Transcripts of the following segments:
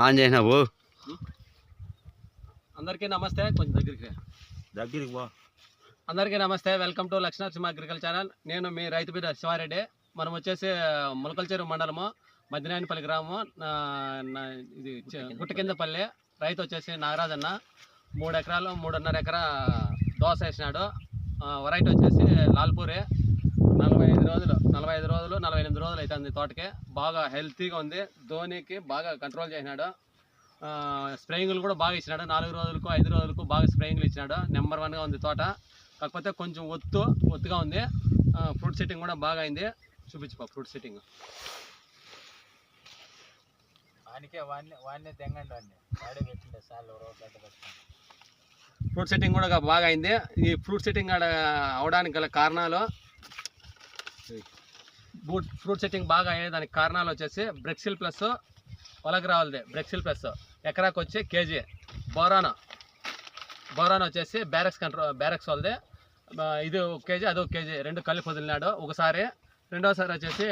On చేసినావు. అందరికీ నమస్తే. కొంచెం దగ్గరికి పో. అందరికీ నమస్తే. Welcome to Lakshmi agriculture channel. నేను మీ రైతు బిడ్డ శివారెడ్డి. మనం వచ్చేసి ములకల్చెరు మండలము, మద్దినాయనపల్లి గ్రామము, ఇది గుట్టకిందపల్లి. రైతు వచ్చేసి నాగరాజన్న 3 ఎకరాలు 3.5 ఎకరా దోస వేసినాడు. వెరైటీ వచ్చేసి లాల్పూరి. 45 రోజులు 48 రోజులు అవుతుంది తోటకి. బాగా హెల్తీగా ఉంది. ధోనికి బాగా కంట్రోల్ చేసినాడు. స్ప్రేయింగ్లు కూడా బాగా ఇచ్చినాడు. 4 రోజులకు 5 రోజులకు బాగా స్ప్రేయింగ్లు ఇచ్చినాడు. నెంబర్ 1గా ఉంది తోట. కాకపోతే కొంచెం ఒత్తుగా ఉంది. ఫ్రూట్ సెట్టింగ్ కూడా బాగా అయింది. చూపించుకో ఫ్రూట్ సెట్టింగ్. ఫ్రూట్ సెట్టింగ్ కూడా బాగా అయింది. ఈ ఫ్రూట్ సెట్టింగ్ అవడానికి గల కారణాలు, ఫ్రూట్ సెట్టింగ్ బాగా అయ్యేదానికి కారణాలు వచ్చేసి బ్రెక్సిల్ ప్లస్ ఒలగ్రావల్ది. బ్రెక్సిల్ ప్లస్ ఎకరాకు వచ్చి కేజీ, బోరాన్ వచ్చేసి బ్యారెక్స్ వాళ్ళది. ఇది 1 కేజీ, అది 1 కేజీ, 2 కలిపి వదిలినాడు ఒకసారి. రెండోసారి వచ్చేసి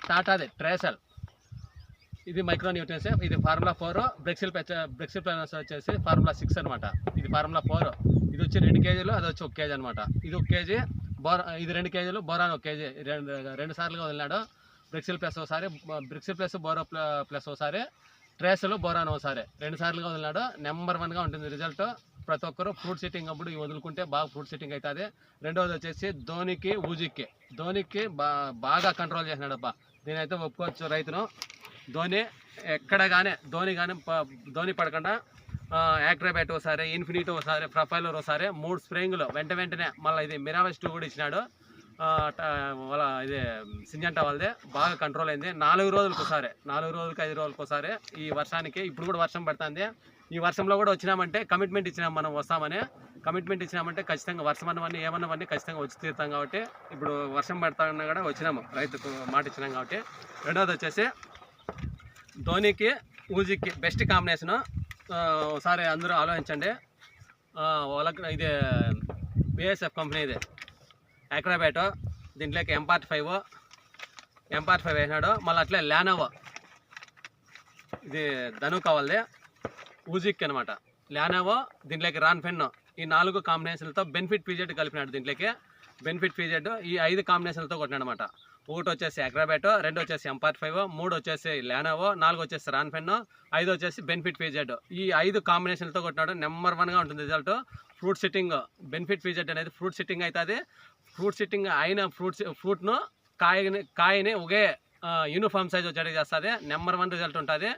టాటాది ట్రేసల్, ఇది మైక్రో న్యూట్రియన్స్. ఇది ఫార్ములా 4. బ్రెక్సిల్ ప్లస్ వచ్చేసి ఫార్ములా 6 అనమాట. ఇది ఫార్ములా 4. ఇది వచ్చి 2 కేజీలు, అది వచ్చి 1 కేజీ అనమాట. ఇది 1 కేజీ, ఇది 2 కేజీలు, బోరాన్ 1 కేజీ. రెండు సార్లుగా వదిలినాడు. బ్రెక్సిల్ ప్లస్ ఒకసారి, బ్రెక్సిల్ ప్లస్ బోరో ప్లస్ ఒకసారి, ట్రేసలు బోరాన్ ఒకసారి, 2 సార్లుగా వదిలినాడు. నెంబర్ 1గా ఉంటుంది రిజల్ట్. ప్రతి ఒక్కరు ఫ్రూట్ సెట్టింగ్ అప్పుడు ఇవి వదులుకుంటే బాగా ఫ్రూట్ సెట్టింగ్ అవుతుంది. రెండవది వచ్చేసి ధోనికి బాగా కంట్రోల్ చేసినాడు అబ్బా. దీనైతే ఒప్పుకోవచ్చు రైతును. ధోని పడకుండా యాక్ట్రాబ్యాట్ ఒకసారి, ఇన్ఫినిటీ ఒకసారి, ప్రొఫైలర్ ఒకసారి, 3 స్ప్రేయింగ్లు వెంటనే. మళ్ళీ ఇది మిరావెస్ 2 కూడా ఇచ్చినాడు. ఇది సింజంటా వాళ్ళదే. బాగా కంట్రోల్ అయింది. 4 రోజులకు ఒకసారి, 4 రోజులకు 5 రోజులకు ఒకసారి. ఈ వర్షానికి ఇప్పుడు కూడా వర్షం పడుతుంది. ఈ వర్షంలో కూడా వచ్చినామంటే కమిట్మెంట్ ఇచ్చినాం, మనం వస్తామని కమిట్మెంట్ ఇచ్చినామంటే ఖచ్చితంగా వర్షం అన్నవన్నీ ఏమన్నవన్నీ ఖచ్చితంగా వచ్చి తీరుతాం. కాబట్టి ఇప్పుడు వర్షం పడతామన్నా కూడా వచ్చినాము, రైతుకు మాట ఇచ్చినాం కాబట్టి. రెండవది వచ్చేసి ధోనికి ఊజికి బెస్ట్ కాంబినేషను. ఒకసారి అందరూ ఆలోచించండి. ఇది బిఎస్ఎఫ్ కంపెనీ, ఇది యాక్రాబ్యాట్. దీంట్లోకి ఎంపార్ట్ 5 వేసినాడు. మళ్ళీ అట్లే ల్యానోవో, ఇది ధను కావాలది, ఊజిక్ అనమాట. ల్యానోవో, దీంట్లోకి రాన్ఫెన్. ఈ 4 కాంబినేషన్లతో బెనిఫిట్ పీజెడ్ కలిపినాడు. దీంట్లోకి బెనిఫిట్ పీజెడ్ ఈ 5 కాంబినేషన్లతో కొట్టినాడు అనమాట. 1 వచ్చేసి యాక్రాబ్యాట్, 2 వచ్చేసి ఎంపార్ట్ 5, 3 వచ్చేసి ల్యానోవో, 4 వచ్చేసి రాన్ఫెన్, 5 వచ్చేసి బెనిఫిట్ పీజెడ్. ఈ 5 కాంబినేషన్లతో కొట్టినాడు. నెంబర్ 1గా ఉంటుంది result. Fruit sitting benefit pz అనేది ఫ్రూట్ సిట్టింగ్ అవుతుంది. ఫ్రూట్ సిట్టింగ్ అయిన ఫ్రూట్ను కాయని ఒకే యూనిఫామ్ సైజ్ వచ్చేది చేస్తుంది. నెంబర్ 1 రిజల్ట్ ఉంటుంది.